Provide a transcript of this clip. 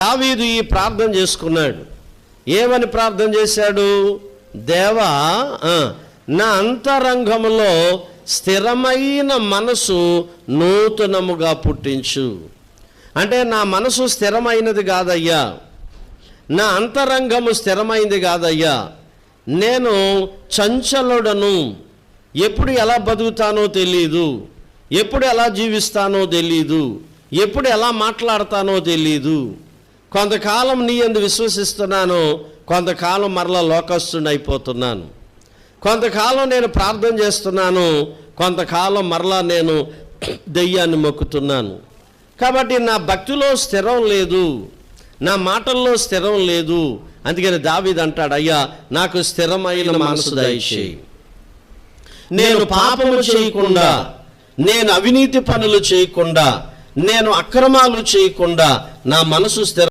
దావీదు ఈ ప్రార్థన చేసుకున్నాడు. ఏమని ప్రార్థన చేశాడు? దేవా, నా అంతరంగములో స్థిరమైన మనసు నూతనముగా పుట్టించు. అంటే నా మనసు స్థిరమైనది కాదయ్యా, నా అంతరంగము స్థిరమైనది కాదయ్యా, నేను చంచలుడను, ఎప్పుడు ఎలా బతుకుతానో తెలీదు, ఎప్పుడు ఎలా జీవిస్తానో తెలీదు, ఎప్పుడు ఎలా మాట్లాడతానో తెలీదు. కొంతకాలం నీ యందు విశ్వసిస్తున్నాను, కొంతకాలం మరలా లోకస్తుని అయిపోతున్నాను. కొంతకాలం నేను ప్రార్థన చేస్తున్నాను, కొంతకాలం మరలా నేను దెయ్యాన్ని మొక్కుతున్నాను. కాబట్టి నా భక్తిలో స్థిరం లేదు, నా మాటల్లో స్థిరం లేదు. అందుకని దావీదు అంటాడు, అయ్యా నాకు స్థిరమైన మనసు దయచేయి. నేను పాపము చేయకుండా, నేను అవినీతి పనులు చేయకుండా, నేను అక్రమాలు చేయకుండా నా మనసు స్థిర